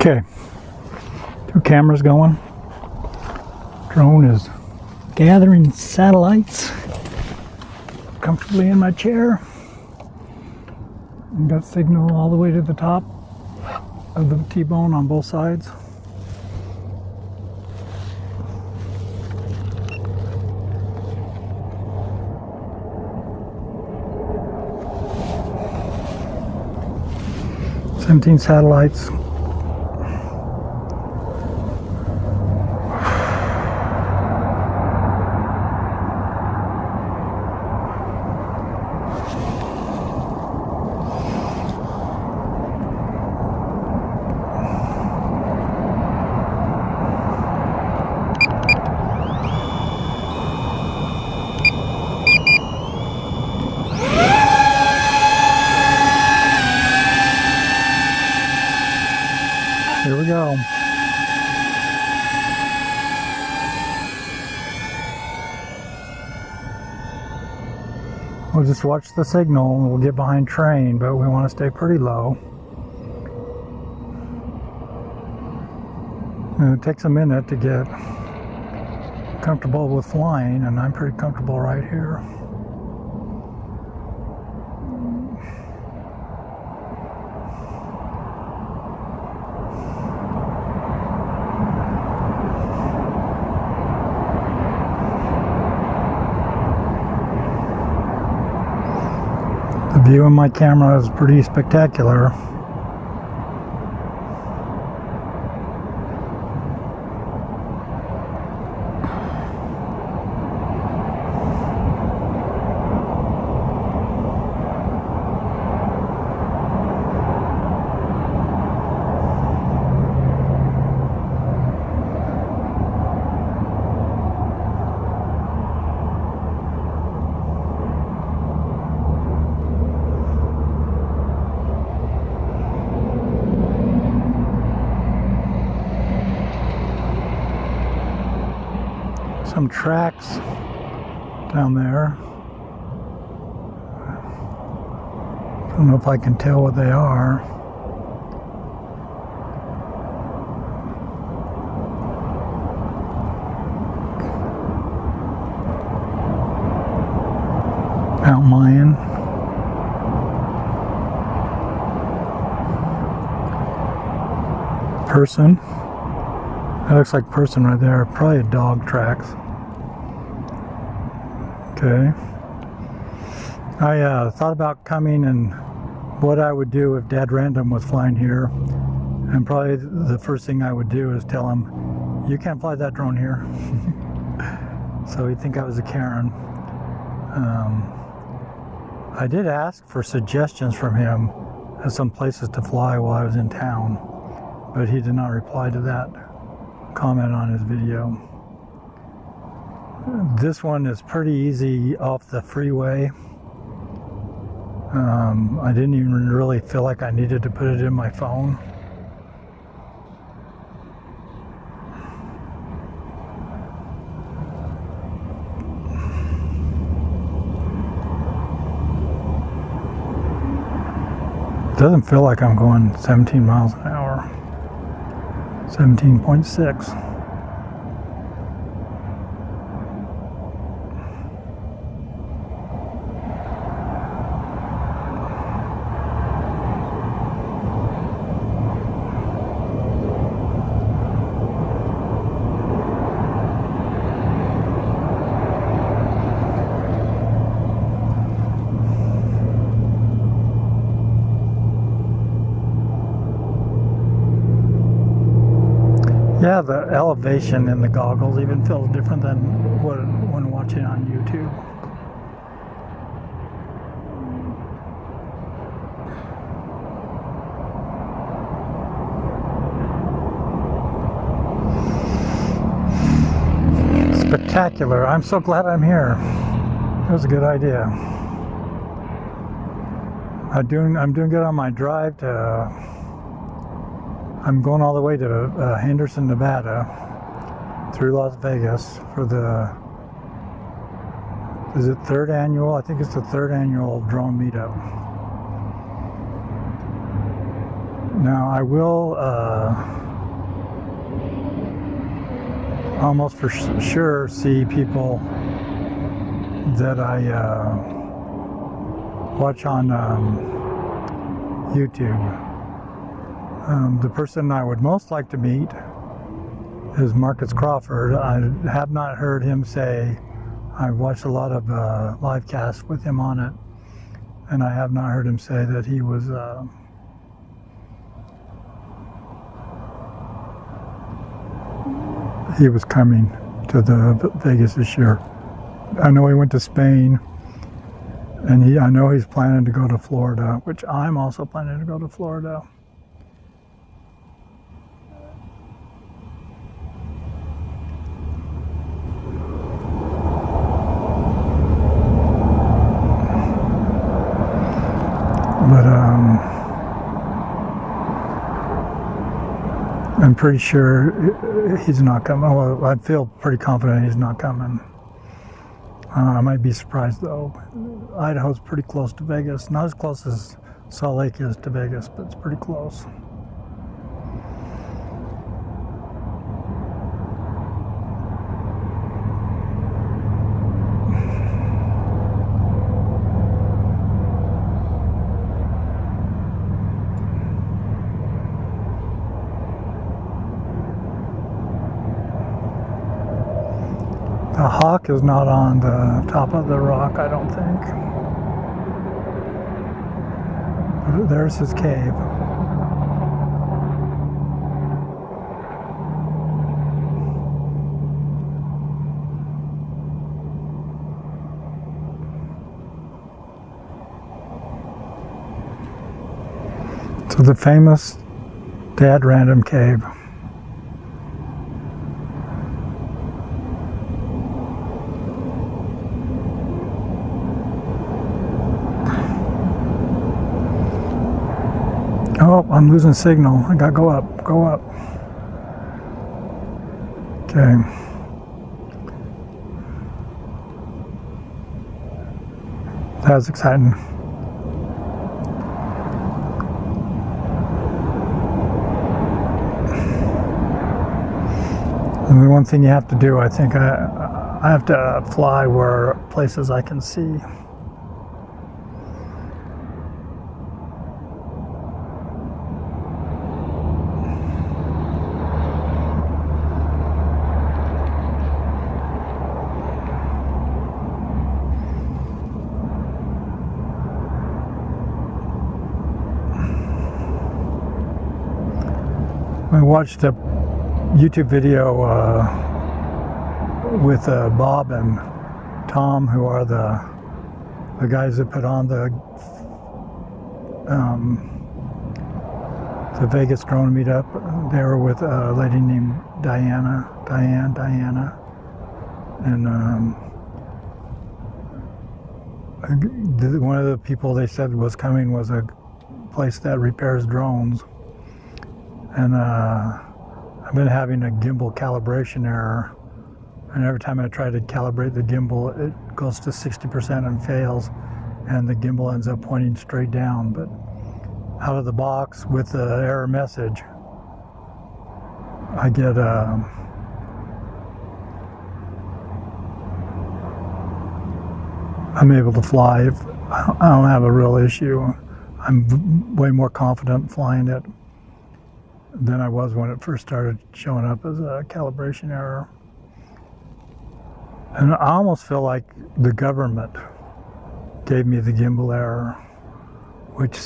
Okay, 2 cameras going. Drone is gathering satellites. Comfortably in my chair. And got signal all the way to the top of the T-bone on both sides. "17 satellites." Here we go. We'll just watch the signal and we'll get behind train, but we want to stay pretty low. And it takes a minute to get comfortable with flying, and I'm pretty comfortable right here. The view in my camera is pretty spectacular. Some tracks down there. I don't know if I can tell what they are. Mountain lion. Person. That looks like person right there. Probably a dog tracks. Okay. I thought about coming and what I would do if Dad Random was flying here. And probably the first thing I would do is tell him, "You can't fly that drone here." So he'd think I was a Karen. I did ask for suggestions from him of some places to fly while I was in town, but he did not reply to that comment on his video. This one is pretty easy off the freeway. I didn't even really feel like I needed to put it in my phone. It doesn't feel like I'm going 17 miles an hour. 17.6. Yeah, the elevation in the goggles even feels different than when watching on YouTube. Spectacular. I'm so glad I'm here. That was a good idea. I'm doing good on my drive to I'm going all the way to Henderson, Nevada, through Las Vegas for the, is it 3rd annual? I think it's the 3rd annual drone meetup. Now I will almost for sure see people that I watch on YouTube. The person I would most like to meet is Marcus Crawford. I have not heard him say, I've watched a lot of live casts with him on it, and I have not heard him say that he was coming to the Vegas this year. I know he went to Spain, and I know he's planning to go to Florida, which I'm also planning to go to Florida. But I'm pretty sure he's not coming. Well, I feel pretty confident he's not coming. I might be surprised though. Idaho's pretty close to Vegas. Not as close as Salt Lake is to Vegas, but it's pretty close. The hawk is not on the top of the rock, I don't think. But there's his cave. So the famous Dad Random Cave. Oh, I'm losing signal. I gotta go up, go up. Okay. That was exciting. And the one thing you have to do, I think, I have to fly where places I can see. I watched a YouTube video with Bob and Tom, who are the guys that put on the Vegas drone meetup. They were with a lady named Diana, and one of the people they said was coming was a place that repairs drones. And I've been having a gimbal calibration error, and every time I try to calibrate the gimbal, it goes to 60% and fails, and the gimbal ends up pointing straight down. But out of the box with the error message, I get I'm able to fly. I don't have a real issue. I'm way more confident flying it than I was when it first started showing up as a calibration error. And I almost feel like the government gave me the gimbal error, which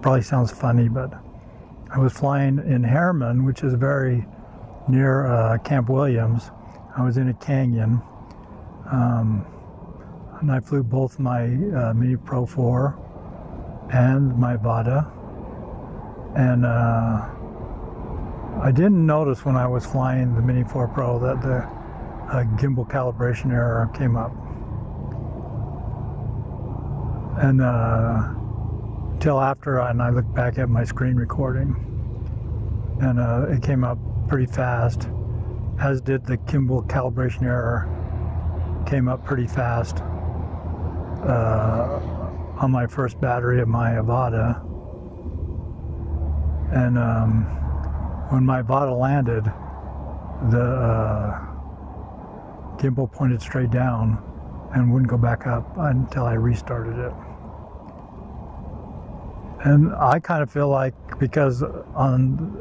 probably sounds funny, but I was flying in Harriman, which is very near Camp Williams. I was in a canyon, and I flew both my Mini Pro 4 and my Vada, and I didn't notice when I was flying the Mini 4 Pro that the gimbal calibration error came up. And till after, and I looked back at my screen recording, and it came up pretty fast, as did the gimbal calibration error, came up pretty fast on my first battery of my Avata. and when my bottle landed, the gimbal pointed straight down and wouldn't go back up until I restarted it. And I kind of feel like, because on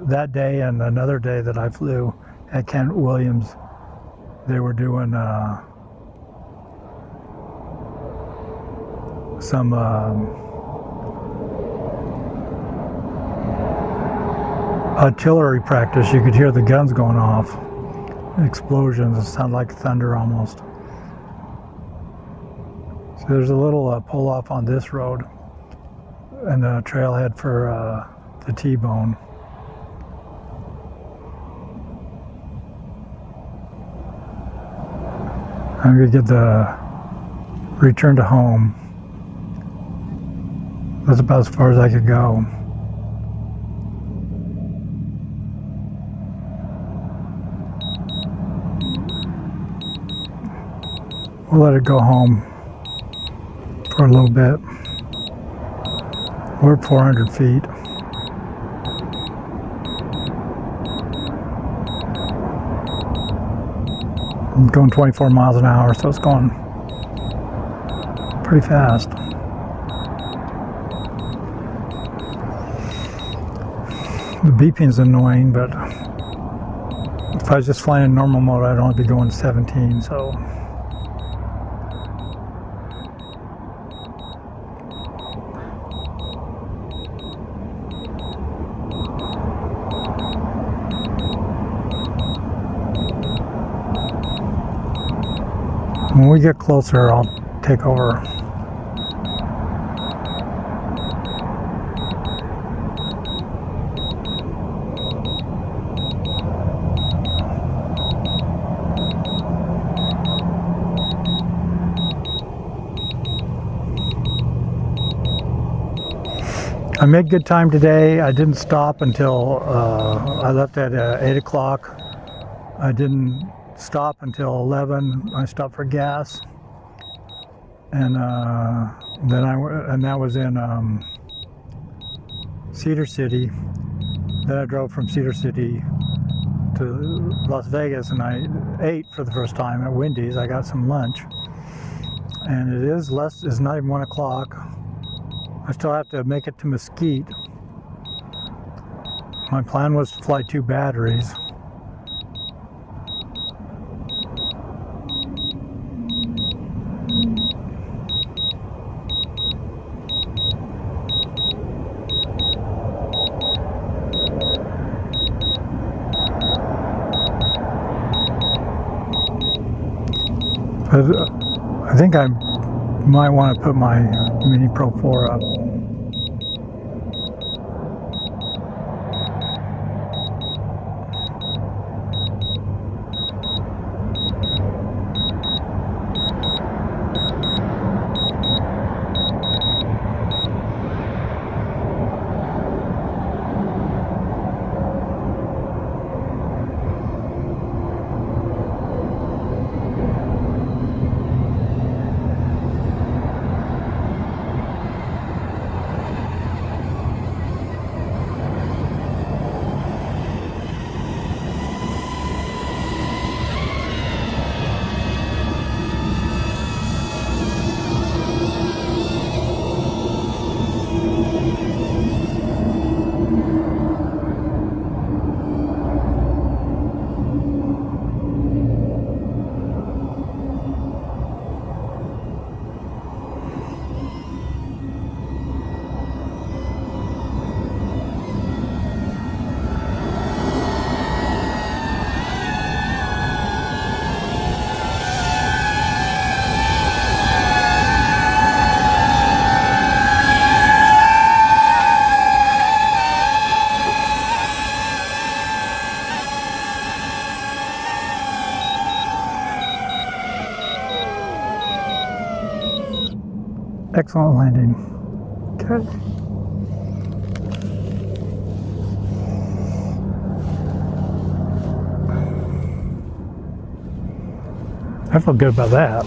that day and another day that I flew at Kent Williams, they were doing some artillery practice. You could hear the guns going off, explosions. It sounded like thunder almost. So there's a little pull off on this road and the trailhead for the T-bone. I'm gonna get the return to home. That's about as far as I could go. We'll let it go home for a little bit. We're at 400 feet. I'm going 24 miles an hour, so it's going pretty fast. The beeping's annoying, but if I was just flying in normal mode, I'd only be going 17, so. When we get closer, I'll take over. I made good time today. I didn't stop until I left at 8 o'clock. I didn't stop until 11. I stopped for gas, and that was in Cedar City. Then I drove from Cedar City to Las Vegas, and I ate for the first time at Wendy's. I got some lunch, and it's not even 1 o'clock. I still have to make it to Mesquite. My plan was to fly 2 batteries. But I think I might want to put my Mini Pro 4 up. Excellent landing. Okay. I feel good about that.